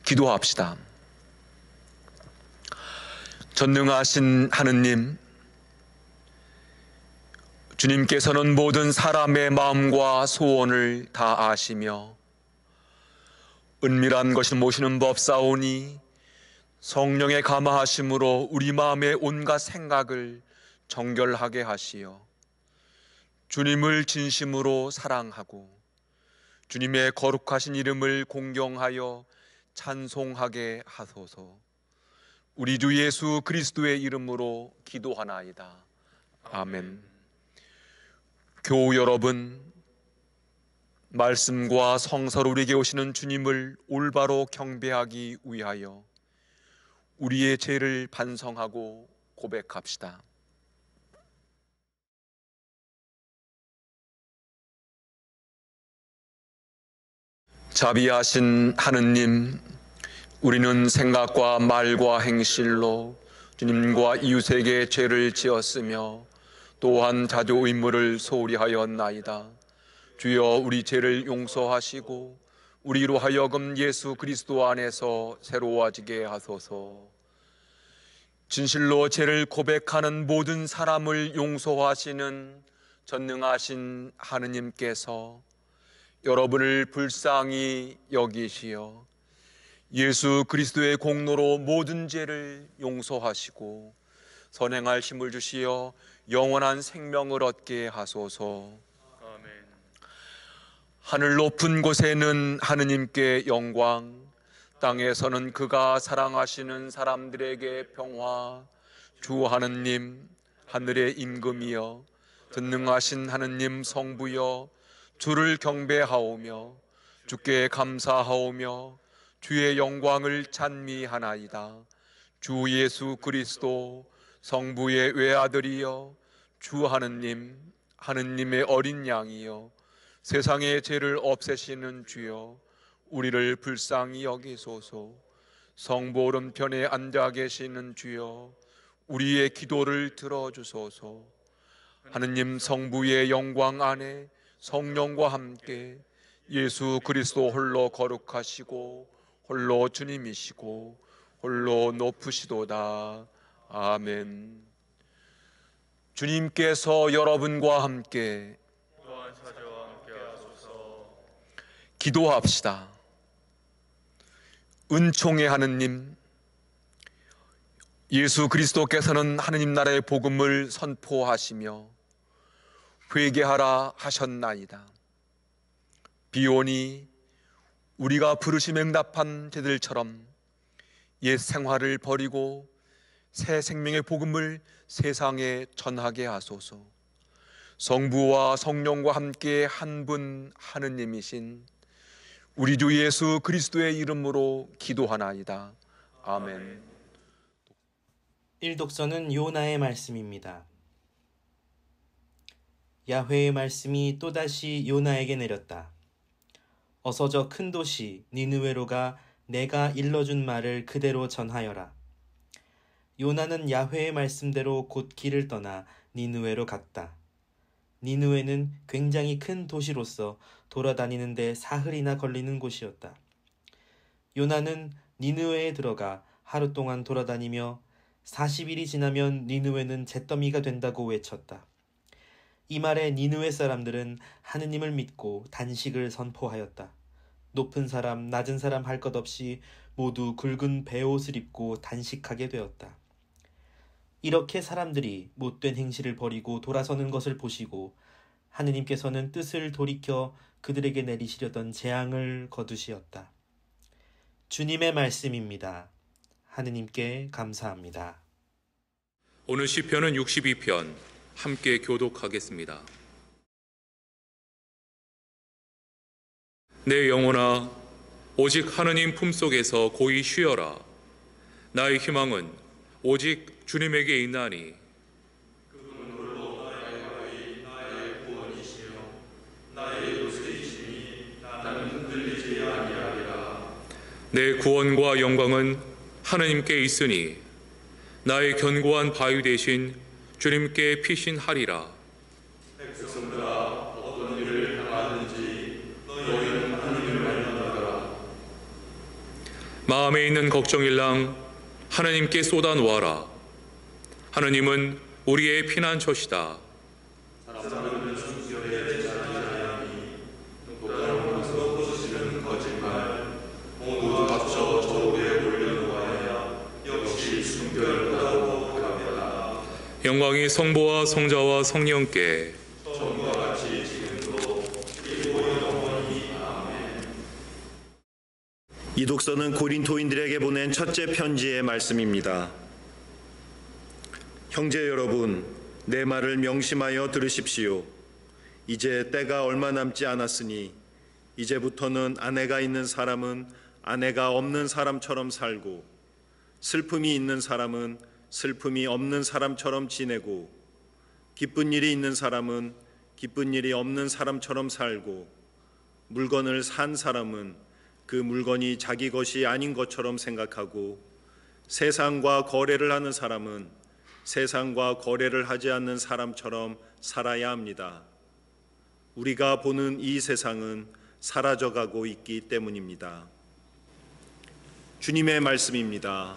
기도합시다. 전능하신 하느님, 주님께서는 모든 사람의 마음과 소원을 다 아시며 은밀한 것을 모시는 법사오니 성령의 감화하심으로 우리 마음의 온갖 생각을 정결하게 하시어 주님을 진심으로 사랑하고 주님의 거룩하신 이름을 공경하여 찬송하게 하소서. 우리 주 예수 그리스도의 이름으로 기도하나이다. 아멘. 교우 여러분, 말씀과 성서로 우리에게 오시는 주님을 올바로 경배하기 위하여 우리의 죄를 반성하고 고백합시다. 자비하신 하느님, 우리는 생각과 말과 행실로 주님과 이웃에게 죄를 지었으며 또한 자주 의무를 소홀히 하였나이다. 주여, 우리 죄를 용서하시고 우리로 하여금 예수 그리스도 안에서 새로워지게 하소서. 진실로 죄를 고백하는 모든 사람을 용서하시는 전능하신 하느님께서 여러분을 불쌍히 여기시어 예수 그리스도의 공로로 모든 죄를 용서하시고 선행할 힘을 주시어 영원한 생명을 얻게 하소서. 아멘. 하늘 높은 곳에는 하느님께 영광, 땅에서는 그가 사랑하시는 사람들에게 평화. 주 하느님, 하늘의 임금이여, 전능하신 하느님 성부여, 주를 경배하오며 주께 감사하오며 주의 영광을 찬미하나이다. 주 예수 그리스도 성부의 외아들이여, 주 하느님, 하느님의 어린 양이여, 세상의 죄를 없애시는 주여, 우리를 불쌍히 여기소서. 성부 오른편에 앉아 계시는 주여, 우리의 기도를 들어주소서. 하느님 성부의 영광 안에 성령과 함께 예수 그리스도 홀로 거룩하시고 홀로 주님이시고 홀로 높으시도다. 아멘. 주님께서 여러분과 함께 또한 사제와 함께 하소서. 기도합시다. 은총의 하느님, 예수 그리스도께서는 하느님 나라의 복음을 선포하시며 회개하라 하셨나이다. 비오니 우리가 부르심에 응답한 제들처럼 옛 생활을 버리고 새 생명의 복음을 세상에 전하게 하소서. 성부와 성령과 함께 한 분 하느님이신 우리 주 예수 그리스도의 이름으로 기도하나이다. 아멘. 일독서는 요나의 말씀입니다. 야훼의 말씀이 또다시 요나에게 내렸다. 어서 저 큰 도시 니느웨로 가 내가 일러준 말을 그대로 전하여라. 요나는 야훼의 말씀대로 곧 길을 떠나 니느웨로 갔다. 니느웨는 굉장히 큰 도시로서 돌아다니는데 사흘이나 걸리는 곳이었다. 요나는 니느웨에 들어가 하루 동안 돌아다니며 40일이 지나면 니느웨는 잿더미가 된다고 외쳤다. 이 말에 니느웨 사람들은 하느님을 믿고 단식을 선포하였다. 높은 사람, 낮은 사람 할 것 없이 모두 굵은 베옷을 입고 단식하게 되었다. 이렇게 사람들이 못된 행실을 버리고 돌아서는 것을 보시고 하느님께서는 뜻을 돌이켜 그들에게 내리시려던 재앙을 거두시었다. 주님의 말씀입니다. 하느님께 감사합니다. 오늘 시편은 62편 함께 교독하겠습니다. 내 영혼아, 오직 하느님 품속에서 고이 쉬어라. 나의 희망은 오직 주님에게 있나니. 그분은 홀로 나의 구원이시며 나의 요새이시니 나는 흔들리지 아니하리라. 내 구원과 영광은 하느님께 있으니 나의 견고한 바위 대신 주님께 피신하리라. 백성들아, 어떤 일을 당하든지 너희는 하느님을 믿어라. 마음에 있는 걱정일랑 하나님께 쏟아 놓아라. 하나님은 우리의 피난처시다. 영광이 성부와 성자와 성령께 이 독서는 고린토인들에게 보낸 첫째 편지의 말씀입니다. 형제 여러분, 내 말을 명심하여 들으십시오. 이제 때가 얼마 남지 않았으니 이제부터는 아내가 있는 사람은 아내가 없는 사람처럼 살고, 슬픔이 있는 사람은 슬픔이 없는 사람처럼 지내고, 기쁜 일이 있는 사람은 기쁜 일이 없는 사람처럼 살고, 물건을 산 사람은 그 물건이 자기 것이 아닌 것처럼 생각하고, 세상과 거래를 하는 사람은 세상과 거래를 하지 않는 사람처럼 살아야 합니다. 우리가 보는 이 세상은 사라져가고 있기 때문입니다. 주님의 말씀입니다.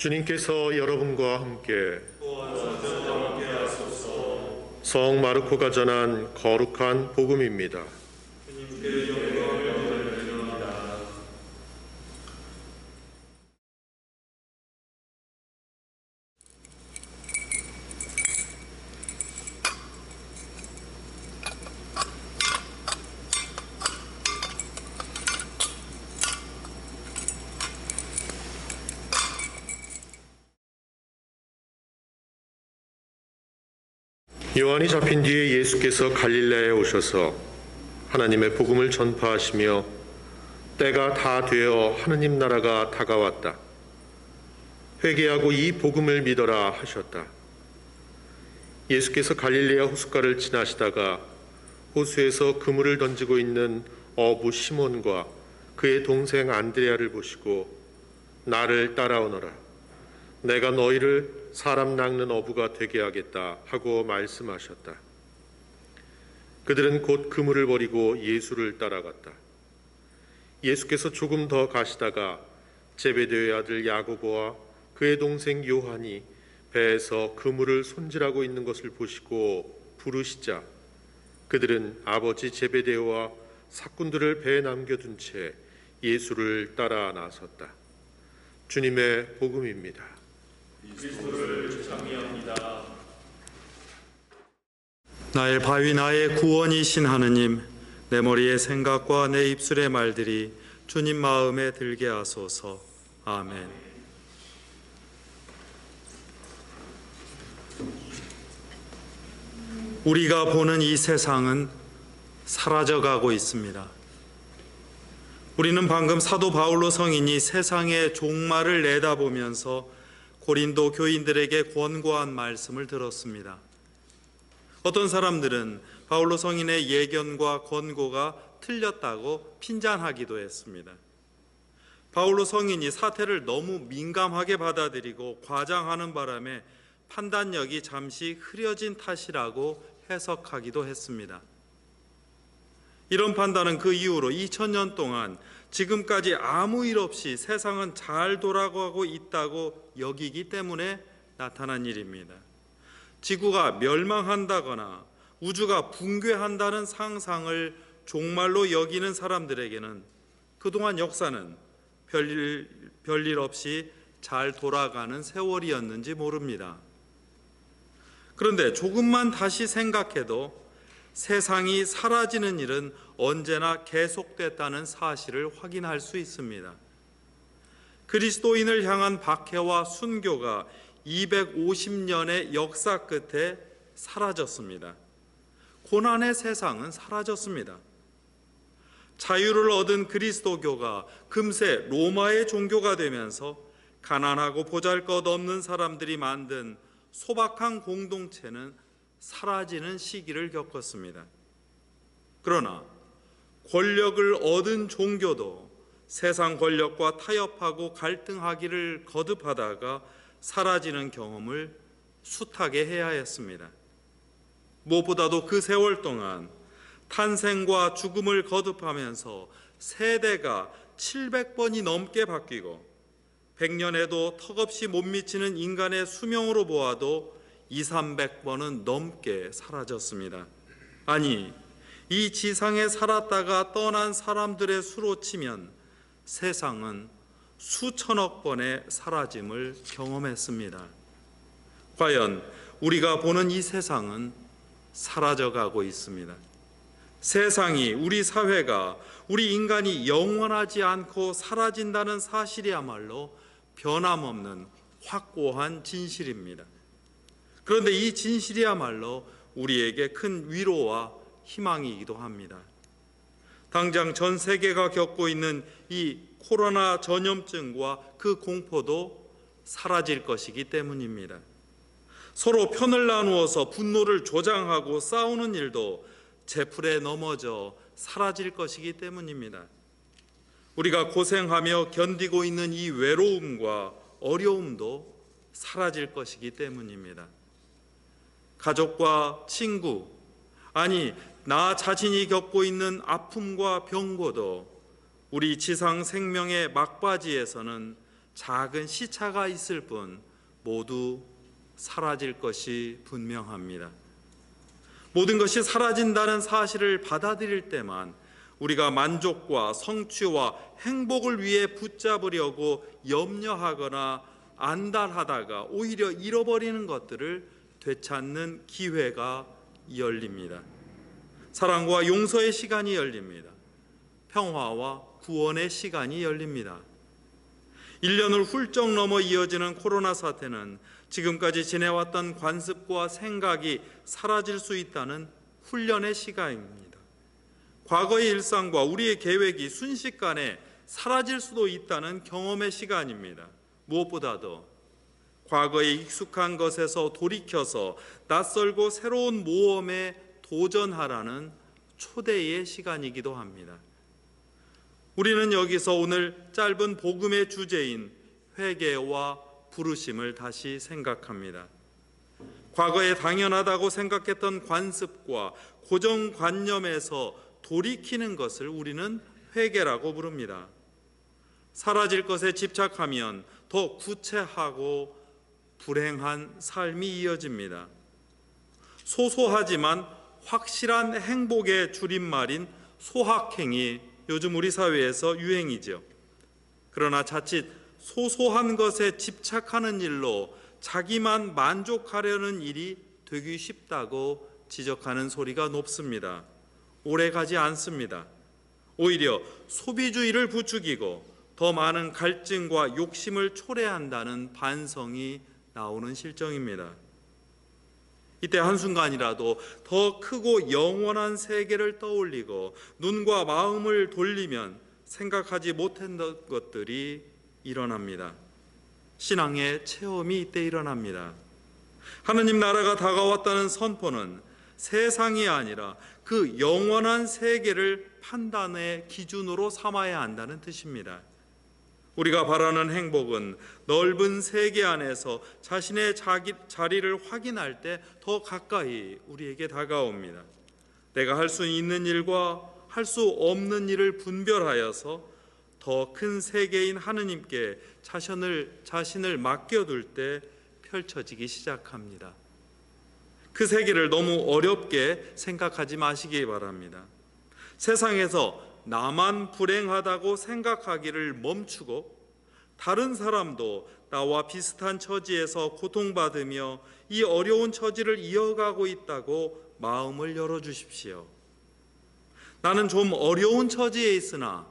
주님께서 여러분과 함께 성 마르코가 전한 거룩한 복음입니다. 요한이 잡힌 뒤에 예수께서 갈릴레에 오셔서 하나님의 복음을 전파하시며 때가 다 되어 하느님 나라가 다가왔다. 회개하고 이 복음을 믿어라 하셨다. 예수께서 갈릴레아 호숫가를 지나시다가 호수에서 그물을 던지고 있는 어부 시몬과 그의 동생 안드레아를 보시고 나를 따라오너라. 내가 너희를 사람 낚는 어부가 되게 하겠다 하고 말씀하셨다. 그들은 곧 그물을 버리고 예수를 따라갔다. 예수께서 조금 더 가시다가 제베데의 아들 야고보와 그의 동생 요한이 배에서 그물을 손질하고 있는 것을 보시고 부르시자 그들은 아버지 제베데와 사꾼들을 배에 남겨둔 채 예수를 따라 나섰다. 주님의 복음입니다. 그리스도를 찬미합니다. 나의 바위 나의 구원이신 하느님, 내 머리의 생각과 내 입술의 말들이 주님 마음에 들게 하소서. 아멘. 우리가 보는 이 세상은 사라져가고 있습니다. 우리는 방금 사도 바울로 성인이 세상의 종말을 내다보면서 고린도 교인들에게 권고한 말씀을 들었습니다. 어떤 사람들은 바울로 성인의 예견과 권고가 틀렸다고 핀잔하기도 했습니다. 바울로 성인이 사태를 너무 민감하게 받아들이고 과장하는 바람에 판단력이 잠시 흐려진 탓이라고 해석하기도 했습니다. 이런 판단은 그 이후로 2000년 동안 지금까지 아무 일 없이 세상은 잘 돌아가고 있다고 여기기 때문에 나타난 일입니다. 지구가 멸망한다거나 우주가 붕괴한다는 상상을 종말로 여기는 사람들에게는 그동안 역사는 별일 없이 잘 돌아가는 세월이었는지 모릅니다. 그런데 조금만 다시 생각해도 세상이 사라지는 일은 언제나 계속됐다는 사실을 확인할 수 있습니다. 그리스도인을 향한 박해와 순교가 250년의 역사 끝에 사라졌습니다. 고난의 세상은 사라졌습니다. 자유를 얻은 그리스도교가 금세 로마의 종교가 되면서 가난하고 보잘것없는 사람들이 만든 소박한 공동체는 사라지는 시기를 겪었습니다. 그러나 권력을 얻은 종교도 세상 권력과 타협하고 갈등하기를 거듭하다가 사라지는 경험을 숱하게 해야 했습니다. 무엇보다도 그 세월 동안 탄생과 죽음을 거듭하면서 세대가 700번이 넘게 바뀌고 100년에도 턱없이 못 미치는 인간의 수명으로 보아도 200~300번은 넘게 사라졌습니다. 아니, 이 지상에 살았다가 떠난 사람들의 수로 치면 세상은 수천억 번의 사라짐을 경험했습니다. 과연 우리가 보는 이 세상은 사라져가고 있습니다. 세상이, 우리 사회가, 우리 인간이 영원하지 않고 사라진다는 사실이야말로 변함없는 확고한 진실입니다. 그런데 이 진실이야말로 우리에게 큰 위로와 희망이기도 합니다. 당장 전 세계가 겪고 있는 이 코로나 전염증과 그 공포도 사라질 것이기 때문입니다. 서로 편을 나누어서 분노를 조장하고 싸우는 일도 제풀에 넘어져 사라질 것이기 때문입니다. 우리가 고생하며 견디고 있는 이 외로움과 어려움도 사라질 것이기 때문입니다. 가족과 친구, 아니 나 자신이 겪고 있는 아픔과 병고도 우리 지상 생명의 막바지에서는 작은 시차가 있을 뿐 모두 사라질 것이 분명합니다. 모든 것이 사라진다는 사실을 받아들일 때만 우리가 만족과 성취와 행복을 위해 붙잡으려고 염려하거나 안달하다가 오히려 잃어버리는 것들을 되찾는 기회가 열립니다. 사랑과 용서의 시간이 열립니다. 평화와 구원의 시간이 열립니다. 1년을 훌쩍 넘어 이어지는 코로나 사태는 지금까지 지내왔던 관습과 생각이 사라질 수 있다는 훈련의 시간입니다. 과거의 일상과 우리의 계획이 순식간에 사라질 수도 있다는 경험의 시간입니다. 무엇보다도 과거에 익숙한 것에서 돌이켜서 낯설고 새로운 모험에 도전하라는 초대의 시간이기도 합니다. 우리는 여기서 오늘 짧은 복음의 주제인 회개와 부르심을 다시 생각합니다. 과거에 당연하다고 생각했던 관습과 고정관념에서 돌이키는 것을 우리는 회개라고 부릅니다. 사라질 것에 집착하면 더 구체하고 불행한 삶이 이어집니다. 소소하지만 확실한 행복의 줄임말인 소확행이 요즘 우리 사회에서 유행이죠. 그러나 자칫 소소한 것에 집착하는 일로 자기만 만족하려는 일이 되기 쉽다고 지적하는 소리가 높습니다. 오래가지 않습니다. 오히려 소비주의를 부추기고 더 많은 갈증과 욕심을 초래한다는 반성이 나오는 실정입니다. 이때 한순간이라도 더 크고 영원한 세계를 떠올리고 눈과 마음을 돌리면 생각하지 못했던 것들이 일어납니다. 신앙의 체험이 이때 일어납니다. 하느님 나라가 다가왔다는 선포는 세상이 아니라 그 영원한 세계를 판단의 기준으로 삼아야 한다는 뜻입니다. 우리가 바라는 행복은 넓은 세계 안에서 자신의 자리를 확인할 때 더 가까이 우리에게 다가옵니다. 내가 할 수 있는 일과 할 수 없는 일을 분별하여서 더 큰 세계인 하느님께 자신을 맡겨둘 때 펼쳐지기 시작합니다. 그 세계를 너무 어렵게 생각하지 마시기 바랍니다. 세상에서 나만 불행하다고 생각하기를 멈추고 다른 사람도 나와 비슷한 처지에서 고통받으며 이 어려운 처지를 이어가고 있다고 마음을 열어주십시오. 나는 좀 어려운 처지에 있으나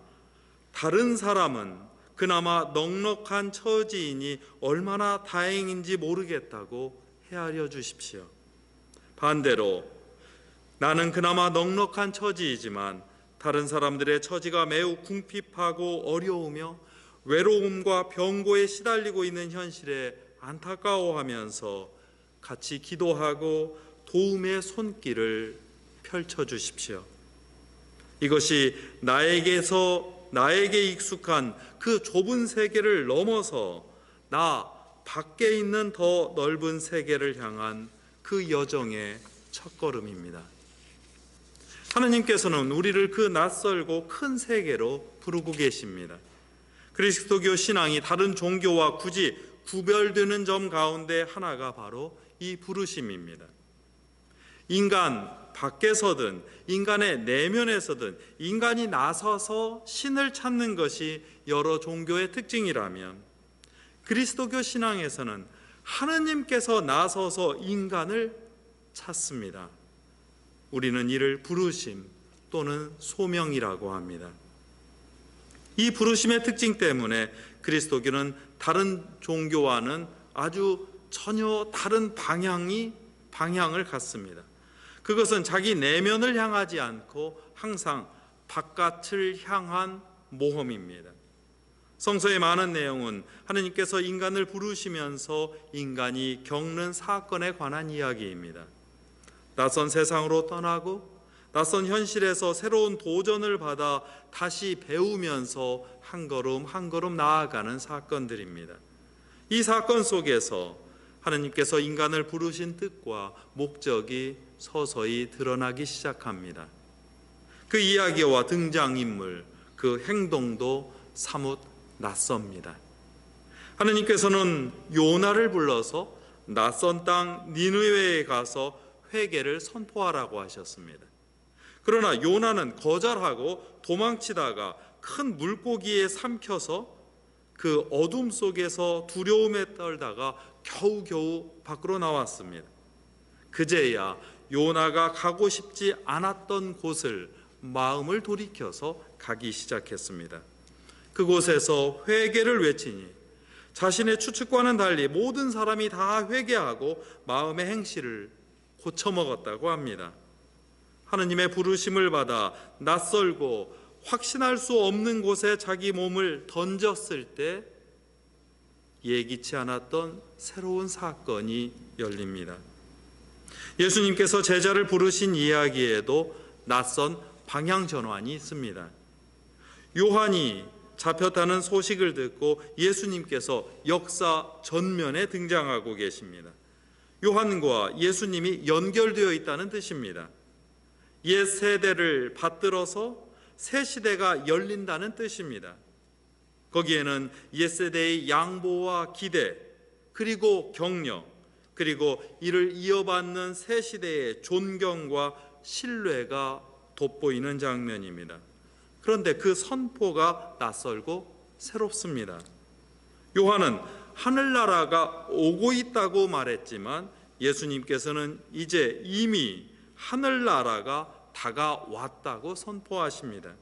다른 사람은 그나마 넉넉한 처지이니 얼마나 다행인지 모르겠다고 헤아려 주십시오. 반대로 나는 그나마 넉넉한 처지이지만 다른 사람들의 처지가 매우 궁핍하고 어려우며 외로움과 병고에 시달리고 있는 현실에 안타까워하면서 같이 기도하고 도움의 손길을 펼쳐 주십시오. 이것이 나에게 익숙한 그 좁은 세계를 넘어서 나 밖에 있는 더 넓은 세계를 향한 그 여정의 첫걸음입니다. 하나님께서는 우리를 그 낯설고 큰 세계로 부르고 계십니다. 그리스도교 신앙이 다른 종교와 굳이 구별되는 점 가운데 하나가 바로 이 부르심입니다. 인간 밖에서든 인간의 내면에서든 인간이 나서서 신을 찾는 것이 여러 종교의 특징이라면 그리스도교 신앙에서는 하느님께서 나서서 인간을 찾습니다. 우리는 이를 부르심 또는 소명이라고 합니다. 이 부르심의 특징 때문에 그리스도교는 다른 종교와는 아주 전혀 다른 방향을 갖습니다. 그것은 자기 내면을 향하지 않고 항상 바깥을 향한 모험입니다. 성서의 많은 내용은 하느님께서 인간을 부르시면서 인간이 겪는 사건에 관한 이야기입니다. 낯선 세상으로 떠나고 낯선 현실에서 새로운 도전을 받아 다시 배우면서 한 걸음 한 걸음 나아가는 사건들입니다. 이 사건 속에서 하느님께서 인간을 부르신 뜻과 목적이 서서히 드러나기 시작합니다. 그 이야기와 등장인물, 그 행동도 사뭇 낯섭니다. 하느님께서는 요나를 불러서 낯선 땅 니느웨에 가서 회개를 선포하라고 하셨습니다. 그러나 요나는 거절하고 도망치다가 큰 물고기에 삼켜서 그 어둠 속에서 두려움에 떨다가 겨우겨우 밖으로 나왔습니다. 그제야 요나가 가고 싶지 않았던 곳을 마음을 돌이켜서 가기 시작했습니다. 그곳에서 회개를 외치니 자신의 추측과는 달리 모든 사람이 다 회개하고 마음의 행실을 고쳐먹었다고 합니다. 하느님의 부르심을 받아 낯설고 확신할 수 없는 곳에 자기 몸을 던졌을 때 예기치 않았던 새로운 사건이 열립니다. 예수님께서 제자를 부르신 이야기에도 낯선 방향 전환이 있습니다. 요한이 잡혔다는 소식을 듣고 예수님께서 역사 전면에 등장하고 계십니다. 요한과 예수님이 연결되어 있다는 뜻입니다. 옛 세대를 받들어서 새 시대가 열린다는 뜻입니다. 거기에는 옛 세대의 양보와 기대, 그리고 격려, 그리고 이를 이어받는 새 시대의 존경과 신뢰가 돋보이는 장면입니다. 그런데 그 선포가 낯설고 새롭습니다. 요한은 하늘나라가 오고 있다고 말했지만 예수님께서는 이제 이미 하늘나라가 다가왔다고 선포하십니다.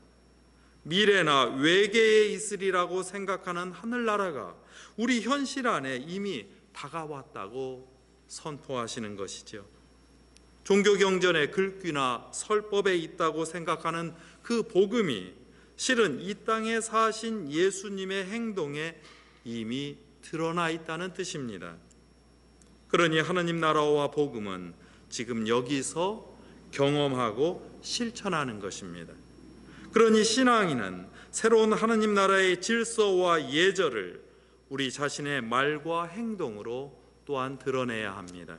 미래나 외계에 있으리라고 생각하는 하늘나라가 우리 현실 안에 이미 다가왔다고 선포하시는 것이죠. 종교경전의 글귀나 설법에 있다고 생각하는 그 복음이 실은 이 땅에 사신 예수님의 행동에 이미 드러나 있다는 뜻입니다. 그러니 하나님 나라와 복음은 지금 여기서 경험하고 실천하는 것입니다. 그러니 신앙인은 새로운 하느님 나라의 질서와 예절을 우리 자신의 말과 행동으로 또한 드러내야 합니다.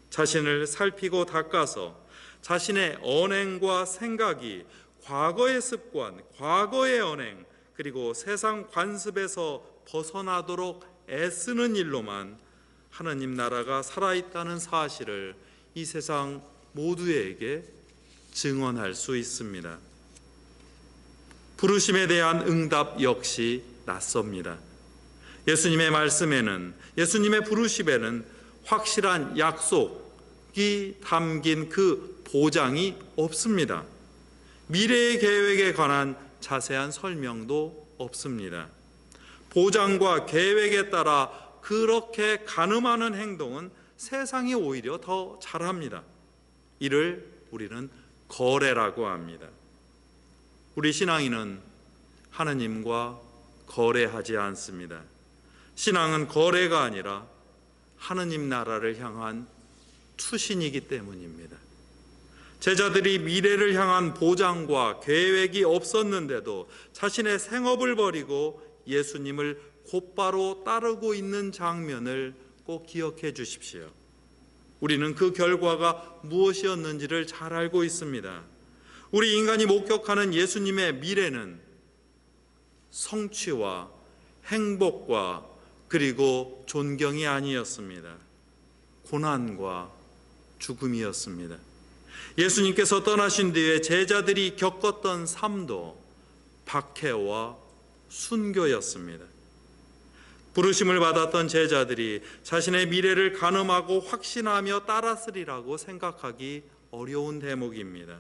자신을 살피고 닦아서 자신의 언행과 생각이 과거의 습관, 과거의 언행, 그리고 세상 관습에서 벗어나도록 애쓰는 일로만 하느님 나라가 살아있다는 사실을 이 세상 모두에게 증언할 수 있습니다. 부르심에 대한 응답 역시 낯섭니다. 예수님의 말씀에는, 예수님의 부르심에는 확실한 약속이 담긴 그 보장이 없습니다. 미래의 계획에 관한 자세한 설명도 없습니다. 보장과 계획에 따라 그렇게 가늠하는 행동은 세상이 오히려 더 잘합니다. 이를 우리는 거래라고 합니다. 우리 신앙인은 하느님과 거래하지 않습니다. 신앙은 거래가 아니라 하느님 나라를 향한 투신이기 때문입니다. 제자들이 미래를 향한 보장과 계획이 없었는데도 자신의 생업을 버리고 예수님을 곧바로 따르고 있는 장면을 꼭 기억해 주십시오. 우리는 그 결과가 무엇이었는지를 잘 알고 있습니다. 우리 인간이 목격하는 예수님의 미래는 성취와 행복과 그리고 존경이 아니었습니다. 고난과 죽음이었습니다. 예수님께서 떠나신 뒤에 제자들이 겪었던 삶도 박해와 순교였습니다. 부르심을 받았던 제자들이 자신의 미래를 가늠하고 확신하며 따랐으리라고 생각하기 어려운 대목입니다.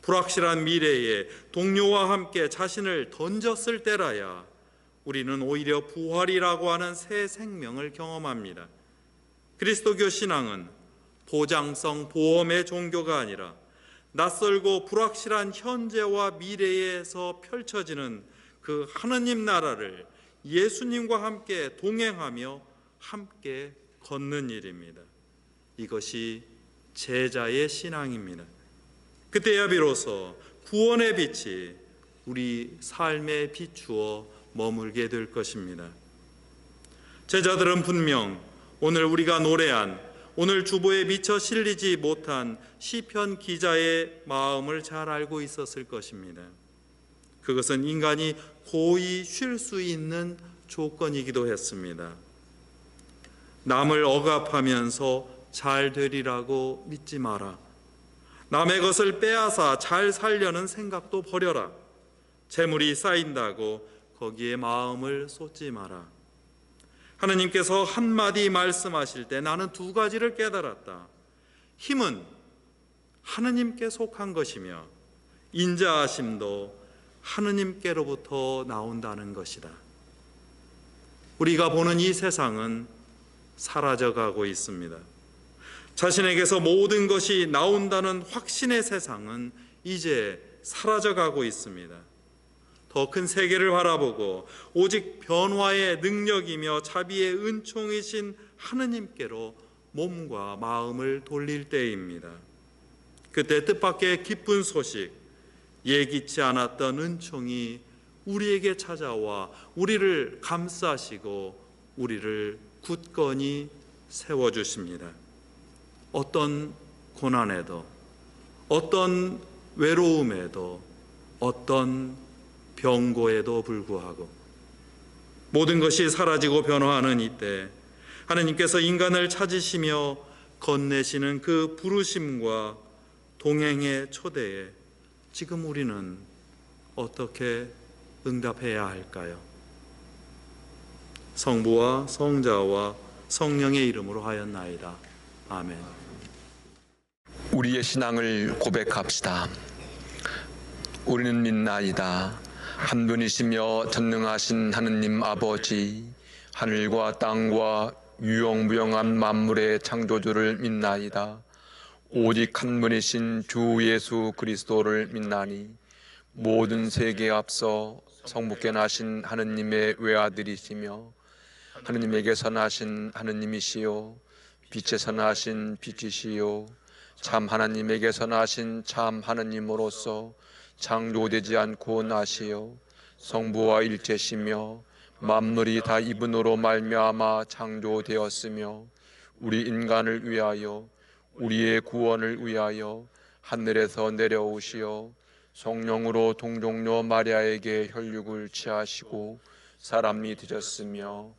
불확실한 미래에 동료와 함께 자신을 던졌을 때라야 우리는 오히려 부활이라고 하는 새 생명을 경험합니다. 그리스도교 신앙은 보장성 보험의 종교가 아니라 낯설고 불확실한 현재와 미래에서 펼쳐지는 그 하느님 나라를 예수님과 함께 동행하며 함께 걷는 일입니다. 이것이 제자의 신앙입니다. 그때야 비로소 구원의 빛이 우리 삶에 비추어 머물게 될 것입니다. 제자들은 분명 오늘 우리가 노래한, 오늘 주보에 미처 실리지 못한 시편 기자의 마음을 잘 알고 있었을 것입니다. 그것은 인간이 고이 쉴 수 있는 조건이기도 했습니다. 남을 억압하면서 잘 되리라고 믿지 마라. 남의 것을 빼앗아 잘 살려는 생각도 버려라. 재물이 쌓인다고 거기에 마음을 쏟지 마라. 하느님께서 한마디 말씀하실 때 나는 두 가지를 깨달았다. 힘은 하느님께 속한 것이며 인자하심도 하느님께로부터 나온다는 것이다. 우리가 보는 이 세상은 사라져가고 있습니다. 자신에게서 모든 것이 나온다는 확신의 세상은 이제 사라져가고 있습니다. 더 큰 세계를 바라보고 오직 변화의 능력이며 자비의 은총이신 하느님께로 몸과 마음을 돌릴 때입니다. 그때 뜻밖의 기쁜 소식, 예기치 않았던 은총이 우리에게 찾아와 우리를 감싸시고 우리를 굳건히 세워주십니다. 어떤 고난에도, 어떤 외로움에도, 어떤 병고에도 불구하고 모든 것이 사라지고 변화하는 이때 하느님께서 인간을 찾으시며 건네시는 그 부르심과 동행의 초대에 지금 우리는 어떻게 응답해야 할까요? 성부와 성자와 성령의 이름으로 하였나이다. 아멘. 우리의 신앙을 고백합시다. 우리는 믿나이다. 한 분이시며 전능하신 하느님 아버지, 하늘과 땅과 유영무영한 만물의 창조주를 믿나이다. 오직 한 분이신 주 예수 그리스도를 믿나니 모든 세계에 앞서 성부께 나신 하느님의 외아들이시며 하느님에게서 나신 하느님이시요 빛에서 나신 빛이시요 참 하나님에게서 나신 참 하느님으로서 창조되지 않고 나시어 성부와 일체시며 만물이 다 이분으로 말미암아 창조되었으며 우리 인간을 위하여 우리의 구원을 위하여 하늘에서 내려오시어 성령으로 동정녀 마리아에게 혈육을 취하시고 사람이 되셨으며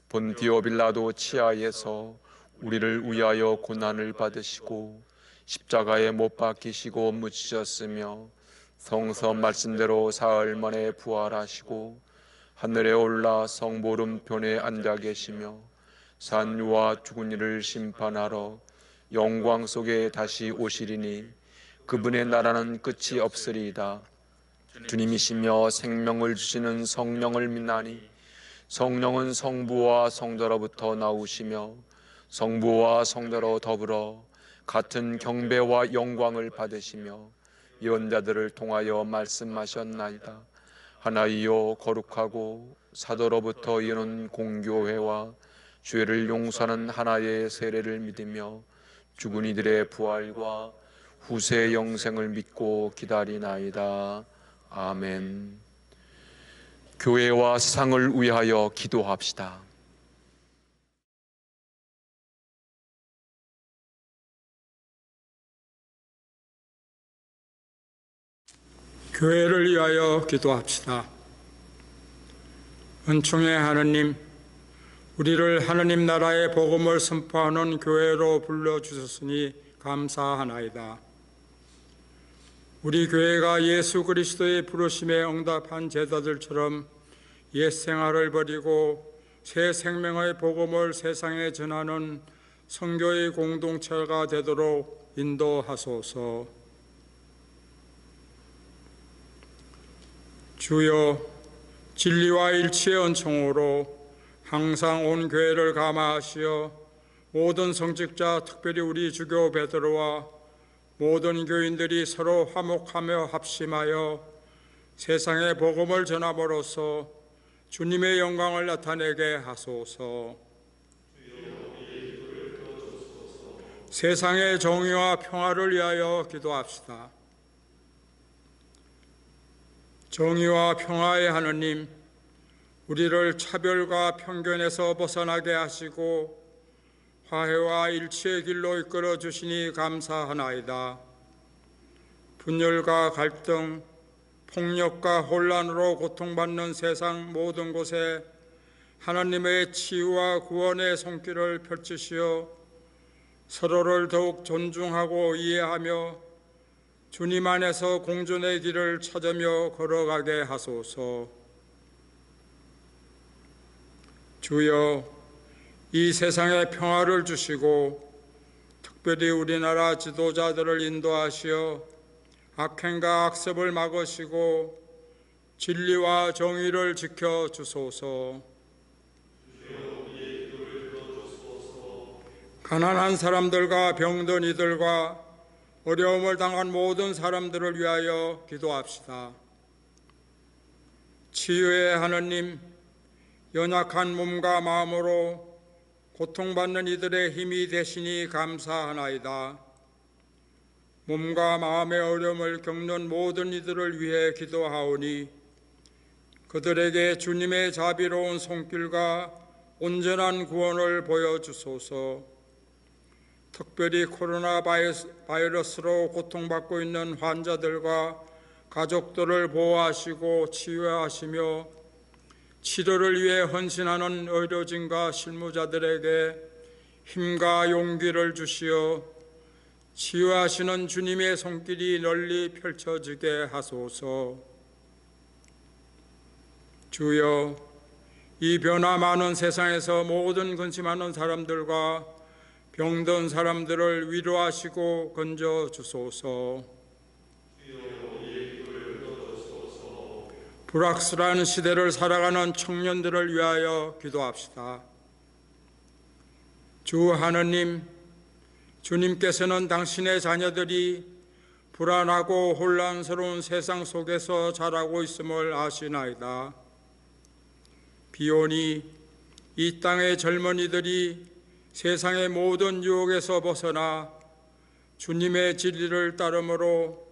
본디오 빌라도 치하에서 우리를 위하여 고난을 받으시고 십자가에 못 박히시고 묻히셨으며 성서 말씀대로 사흘 만에 부활하시고 하늘에 올라 성보름편에 앉아 계시며 산유와 죽은 이를 심판하러 영광 속에 다시 오시리니 그분의 나라는 끝이 없으리이다. 주님이시며 생명을 주시는 성령을 믿나니 성령은 성부와 성자로부터 나오시며 성부와 성자로 더불어 같은 경배와 영광을 받으시며 예언자들을 통하여 말씀하셨나이다. 하나이요 거룩하고 사도로부터 이어는 공교회와 죄를 용서하는 하나의 세례를 믿으며 죽은 이들의 부활과 후세 영생을 믿고 기다리나이다. 아멘. 교회와 세상을 위하여 기도합시다. 교회를 위하여 기도합시다. 은총의 하느님, 우리를 하느님 나라의 복음을 선포하는 교회로 불러주셨으니 감사하나이다. 우리 교회가 예수 그리스도의 부르심에 응답한 제자들처럼 옛 생활을 버리고 새 생명의 복음을 세상에 전하는 선교의 공동체가 되도록 인도하소서. 주여, 진리와 일치의 은총으로 항상 온 교회를 감화하시어 모든 성직자, 특별히 우리 주교 베드로와 모든 교인들이 서로 화목하며 합심하여 세상에 복음을 전함으로써 주님의 영광을 나타내게 하소서. 세상의 정의와 평화를 위하여 기도합시다. 정의와 평화의 하느님, 우리를 차별과 편견에서 벗어나게 하시고 화해와 일치의 길로 이끌어 주시니 감사하나이다. 분열과 갈등, 폭력과 혼란으로 고통받는 세상 모든 곳에 하나님의 치유와 구원의 손길을 펼치시어 서로를 더욱 존중하고 이해하며 주님 안에서 공존의 길을 찾으며 걸어가게 하소서. 주여, 이 세상에 평화를 주시고 특별히 우리나라 지도자들을 인도하시어 악행과 악습을 막으시고 진리와 정의를 지켜주소서. 가난한 사람들과 병든 이들과 어려움을 당한 모든 사람들을 위하여 기도합시다. 치유의 하느님, 연약한 몸과 마음으로 고통받는 이들의 힘이 되시니 감사하나이다. 몸과 마음의 어려움을 겪는 모든 이들을 위해 기도하오니 그들에게 주님의 자비로운 손길과 온전한 구원을 보여주소서. 특별히 코로나 바이러스로 고통받고 있는 환자들과 가족들을 보호하시고 치유하시며 치료를 위해 헌신하는 의료진과 실무자들에게 힘과 용기를 주시어 치유하시는 주님의 손길이 널리 펼쳐지게 하소서. 주여, 이 변화 많은 세상에서 모든 근심하는 사람들과 병든 사람들을 위로하시고 건져주소서. 불확실한 시대를 살아가는 청년들을 위하여 기도합시다. 주 하느님, 주님께서는 당신의 자녀들이 불안하고 혼란스러운 세상 속에서 자라고 있음을 아시나이다. 비오니 이 땅의 젊은이들이 세상의 모든 유혹에서 벗어나 주님의 진리를 따름으로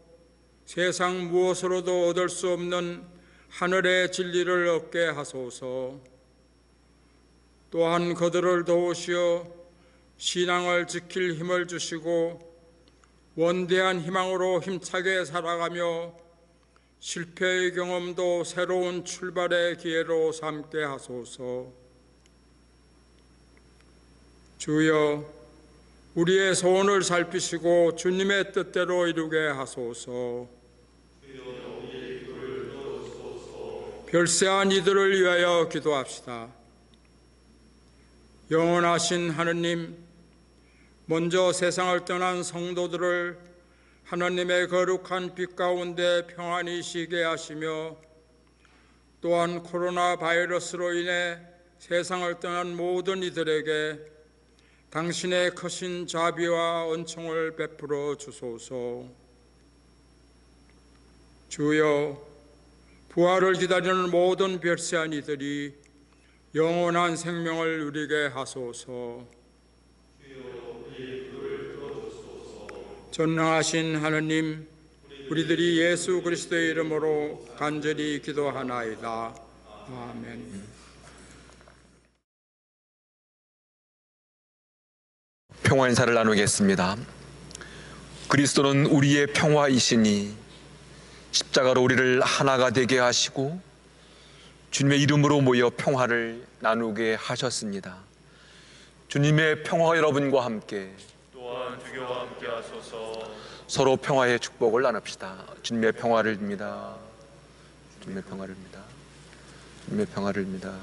세상 무엇으로도 얻을 수 없는 하늘의 진리를 얻게 하소서. 또한 그들을 도우시어 신앙을 지킬 힘을 주시고 원대한 희망으로 힘차게 살아가며 실패의 경험도 새로운 출발의 기회로 삼게 하소서. 주여, 우리의 소원을 살피시고 주님의 뜻대로 이루게 하소서. 별세한 이들을 위하여 기도합시다. 영원하신 하느님, 먼저 세상을 떠난 성도들을 하나님의 거룩한 빛 가운데 평안히 쉬게 하시며 또한 코로나 바이러스로 인해 세상을 떠난 모든 이들에게 당신의 크신 자비와 은총을 베풀어 주소서. 주여, 부활을 기다리는 모든 별세한 이들이 영원한 생명을 누리게 하소서. 전능하신 하느님, 우리들이 예수 그리스도의 이름으로 간절히 기도하나이다. 아멘. 평화 인사를 나누겠습니다. 그리스도는 우리의 평화이시니 십자가로 우리를 하나가 되게 하시고 주님의 이름으로 모여 평화를 나누게 하셨습니다. 주님의 평화가 여러분과 함께 또한 주교와 함께 하소서. 서로 평화의 축복을 나눕시다. 주님의 평화를 빕니다. 주님의 평화를 빕니다. 주님의 평화를 빕니다.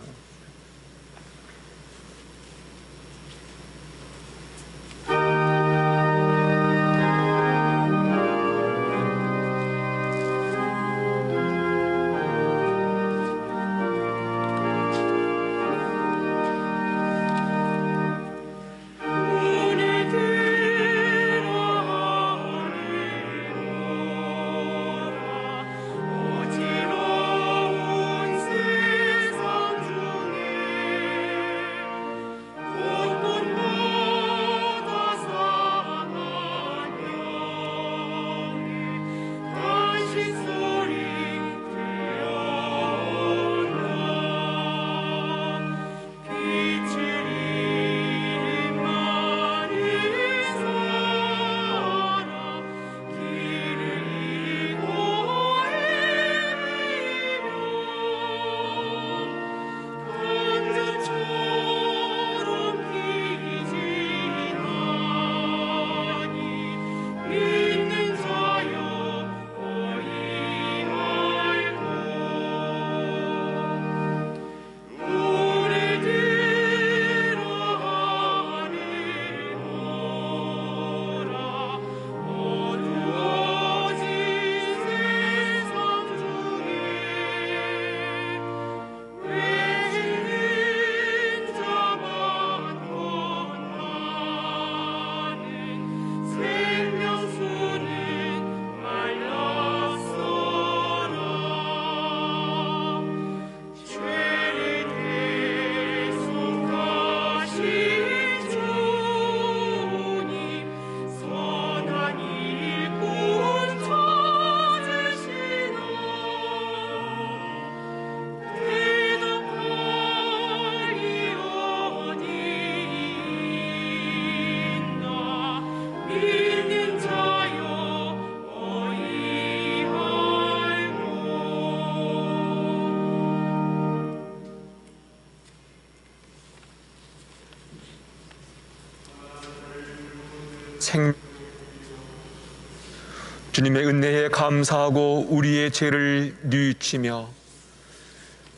주님의 은혜에 감사하고 우리의 죄를 뉘우치며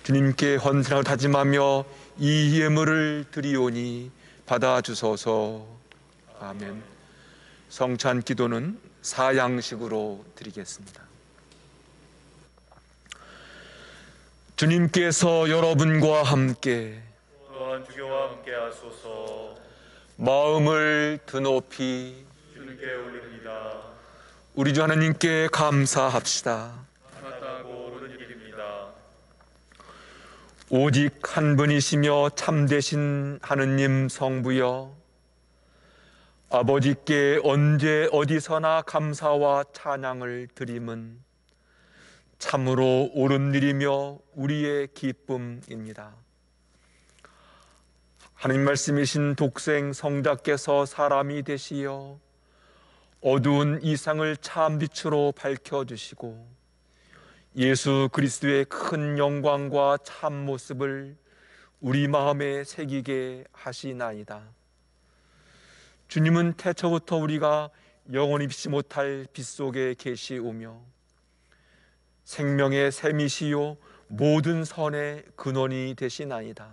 주님께 헌신을 다짐하며 이 예물을 드리오니 받아주소서. 아멘. 성찬 기도는 사양식으로 드리겠습니다. 주님께서 여러분과 함께 또한 주교와 함께 하소서. 마음을 드높이 주님께 올립니다. 우리 주 하나님께 감사합시다. 마땅하고 옳은 일입니다. 오직 한 분이시며 참되신 하느님 성부여, 아버지께 언제 어디서나 감사와 찬양을 드림은 참으로 옳은 일이며 우리의 기쁨입니다. 하나님 말씀이신 독생 성자께서 사람이 되시어 어두운 이상을 참 빛으로 밝혀주시고 예수 그리스도의 큰 영광과 참 모습을 우리 마음에 새기게 하시나이다. 주님은 태초부터 우리가 영원히 빛이 못할 빛 속에 계시오며 생명의 샘이시요 모든 선의 근원이 되시나이다.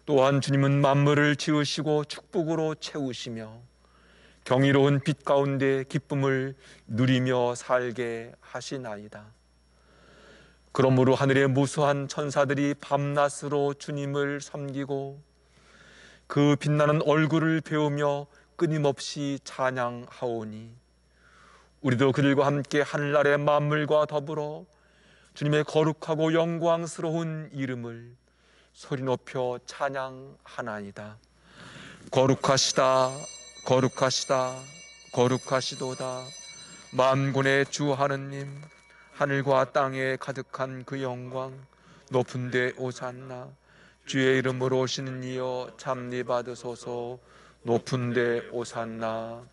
또한 주님은 만물을 지으시고 축복으로 채우시며 경이로운 빛 가운데 기쁨을 누리며 살게 하시나이다. 그러므로 하늘의 무수한 천사들이 밤낮으로 주님을 섬기고 그 빛나는 얼굴을 배우며 끊임없이 찬양하오니 우리도 그들과 함께 하늘나라의 만물과 더불어 주님의 거룩하고 영광스러운 이름을 소리 높여 찬양하나이다. 거룩하시다, 거룩하시다, 거룩하시도다. 만군의 주 하느님, 하늘과 땅에 가득한 그 영광, 높은 데 오산나. 주의 이름으로 오시는 이여 참리 받으소서. 높은 데 오산나.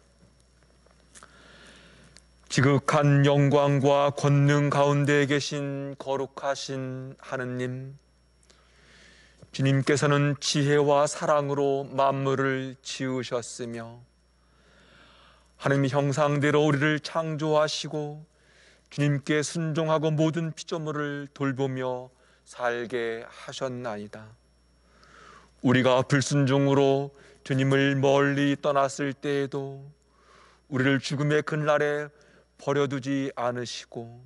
지극한 영광과 권능 가운데 계신 거룩하신 하느님, 주님께서는 지혜와 사랑으로 만물을 지으셨으며 하나님의 형상대로 우리를 창조하시고 주님께 순종하고 모든 피조물을 돌보며 살게 하셨나이다. 우리가 불순종으로 주님을 멀리 떠났을 때에도 우리를 죽음의 그날에 버려두지 않으시고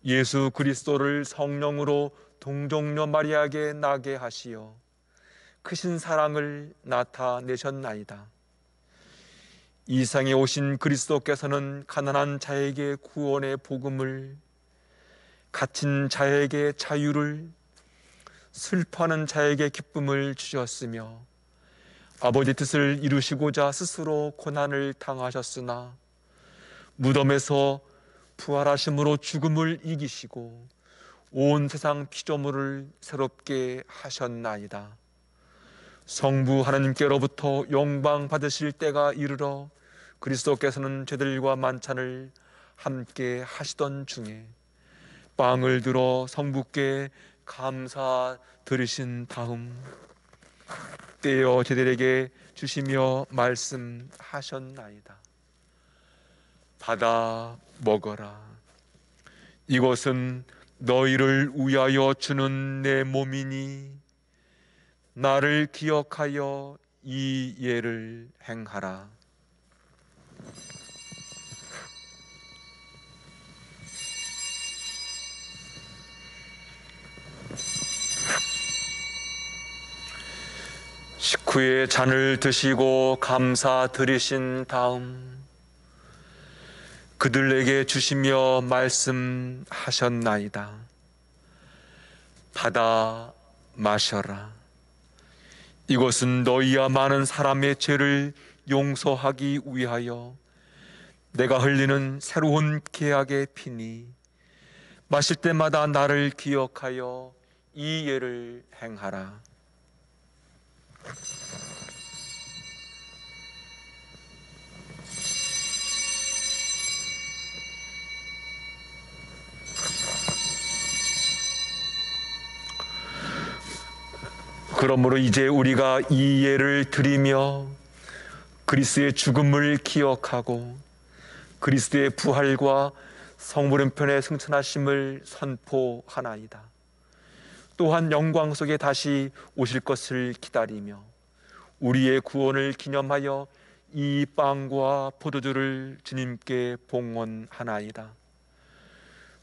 예수 그리스도를 성령으로 동정녀 마리아에게 나게 하시어 크신 사랑을 나타내셨나이다. 이 세상에 오신 그리스도께서는 가난한 자에게 구원의 복음을, 갇힌 자에게 자유를, 슬퍼하는 자에게 기쁨을 주셨으며 아버지 뜻을 이루시고자 스스로 고난을 당하셨으나 무덤에서 부활하심으로 죽음을 이기시고 온 세상 피조물을 새롭게 하셨나이다. 성부 하나님께로부터 영광 받으실 때가 이르러 그리스도께서는 죄들과 만찬을 함께 하시던 중에 빵을 들어 성부께 감사 드리신 다음 떼어 제들에게 주시며 말씀하셨나이다. 받아 먹어라. 이것은 너희를 위하여 주는 내 몸이니 나를 기억하여 이 예를 행하라. 식후에 잔을 드시고 감사 드리신 다음 그들에게 주시며 말씀하셨나이다. 받아 마셔라. 이것은 너희와 많은 사람의 죄를 용서하기 위하여 내가 흘리는 새로운 계약의 피니 마실 때마다 나를 기억하여 이 예를 행하라. 그러므로 이제 우리가 이 예를 드리며 그리스도의 죽음을 기억하고 그리스도의 부활과 성부름편의 승천하심을 선포하나이다. 또한 영광 속에 다시 오실 것을 기다리며 우리의 구원을 기념하여 이 빵과 포도주를 주님께 봉헌하나이다.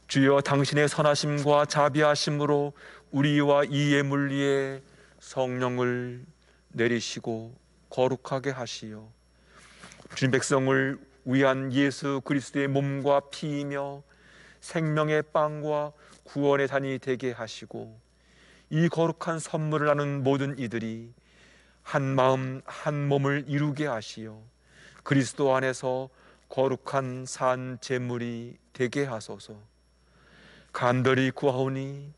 주여, 당신의 선하심과 자비하심으로 우리와 이 예물 위에 성령을 내리시고 거룩하게 하시어 주님 백성을 위한 예수 그리스도의 몸과 피이며 생명의 빵과 구원의 잔이 되게 하시고 이 거룩한 선물을 나눈 모든 이들이 한 마음 한 몸을 이루게 하시어 그리스도 안에서 거룩한 산 제물이 되게 하소서. 간절히 구하오니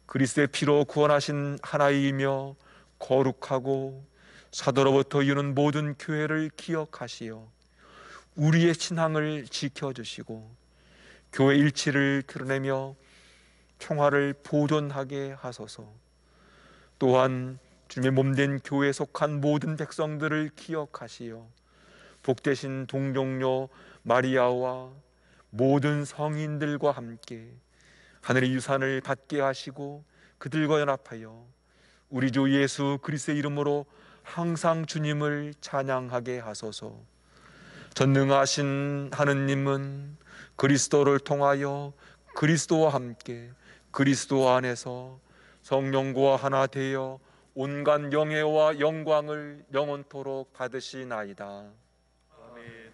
그리스도의 피로 구원하신 하나이며 거룩하고 사도로부터 이루는 모든 교회를 기억하시어 우리의 신앙을 지켜주시고 교회 일치를 드러내며 평화를 보존하게 하소서. 또한 주님의 몸된 교회에 속한 모든 백성들을 기억하시어 복되신 동정녀 마리아와 모든 성인들과 함께 하늘의 유산을 받게 하시고 그들과 연합하여 우리 주 예수 그리스도의 이름으로 항상 주님을 찬양하게 하소서. 전능하신 하느님은 그리스도를 통하여 그리스도와 함께 그리스도 안에서 성령과 하나 되어 온갖 영예와 영광을 영원토록 받으시나이다. 아멘.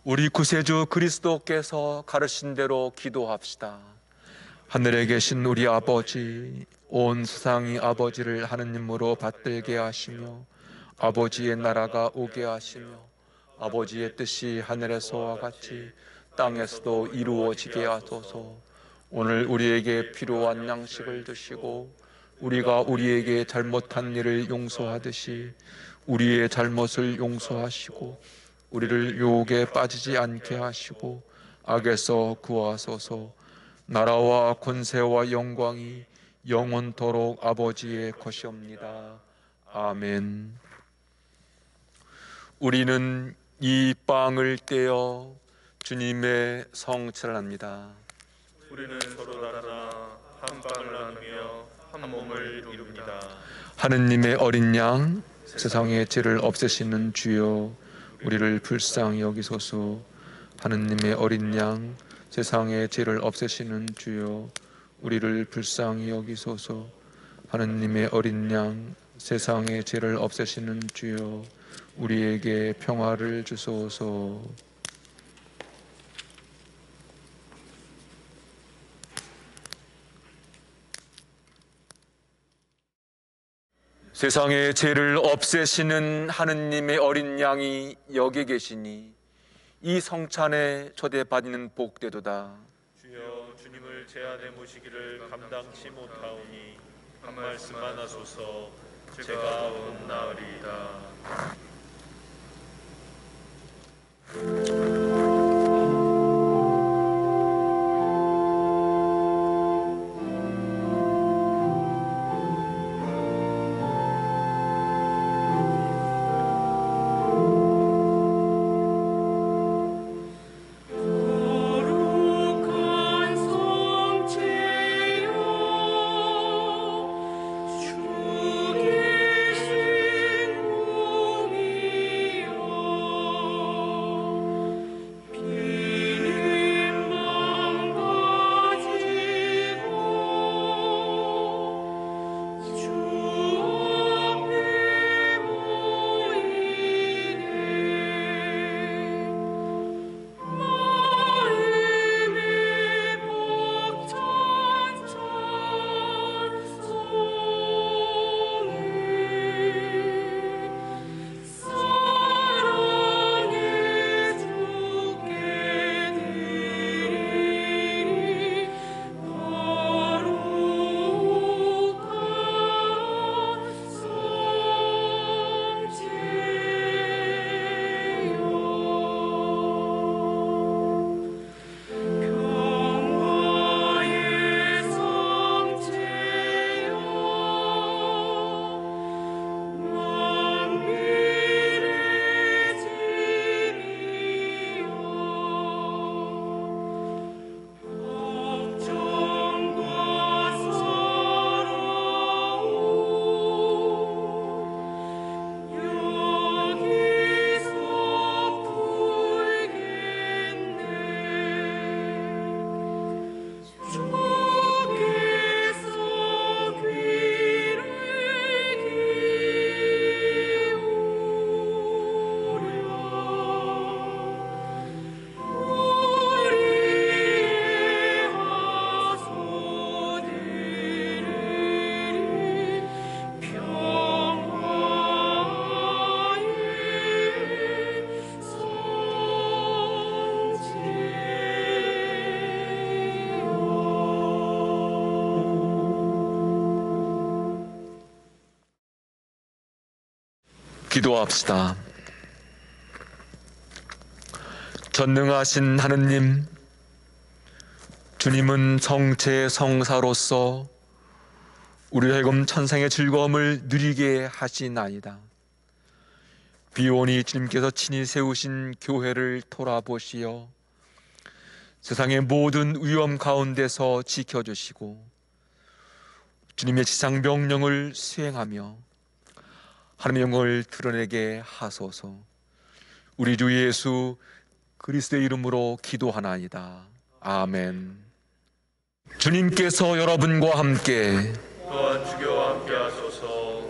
우리 구세주 그리스도께서 가르신 대로 기도합시다. 하늘에 계신 우리 아버지, 온 세상이 아버지를 하느님으로 받들게 하시며 아버지의 나라가 오게 하시며 아버지의 뜻이 하늘에서와 같이 땅에서도 이루어지게 하소서. 오늘 우리에게 필요한 양식을 주시고 우리가 우리에게 잘못한 일을 용서하듯이 우리의 잘못을 용서하시고 우리를 유혹에 빠지지 않게 하시고 악에서 구하소서. 나라와 권세와 영광이 영원토록 아버지의 것이옵니다. 아멘. 우리는 이 빵을 떼어 주님의 성체를 합니다. 우리는 서로 따라 한 빵을 나누며 한 몸을 이룹니다. 하느님의 어린 양, 세상의 죄를 없애시는 주여, 우리를 불쌍히 여기소서. 하느님의 어린 양, 세상의 죄를 없애시는 주여, 우리를 불쌍히 여기소서. 하느님의 어린 양, 세상의 죄를 없애시는 주여, 우리에게 평화를 주소서. 세상의 죄를 없애시는 하느님의 어린 양이 여기 계시니 이 성찬에 초대받는 복되도다. 주여, 주님을 제 안에 모시기를 감당치 못하오니 한 말씀만 하소서. 제가 온 나으리이다. 주 계신 공이 기도합시다. 전능하신 하느님, 주님은 성체 성사로서 우리 하여금 천상의 즐거움을 누리게 하시나이다. 비오니 주님께서 친히 세우신 교회를 돌아보시어 세상의 모든 위험 가운데서 지켜주시고 주님의 지상 명령을 수행하며 하나님의 영광을 드러내게 하소서. 우리 주 예수 그리스도의 이름으로 기도하나이다. 아멘. 주님께서 여러분과 함께 또한 주교와 함께 하소서.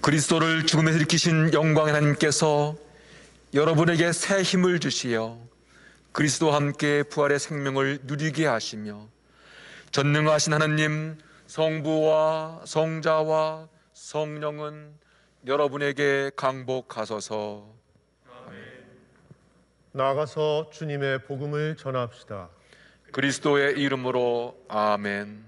그리스도를 죽음에서 일으키신 영광의 하나님께서 여러분에게 새 힘을 주시어 그리스도와 함께 부활의 생명을 누리게 하시며 전능하신 하나님 성부와 성자와 성령은 여러분에게 강복하소서. 나아가서 주님의 복음을 전합시다. 그리스도의 이름으로 아멘.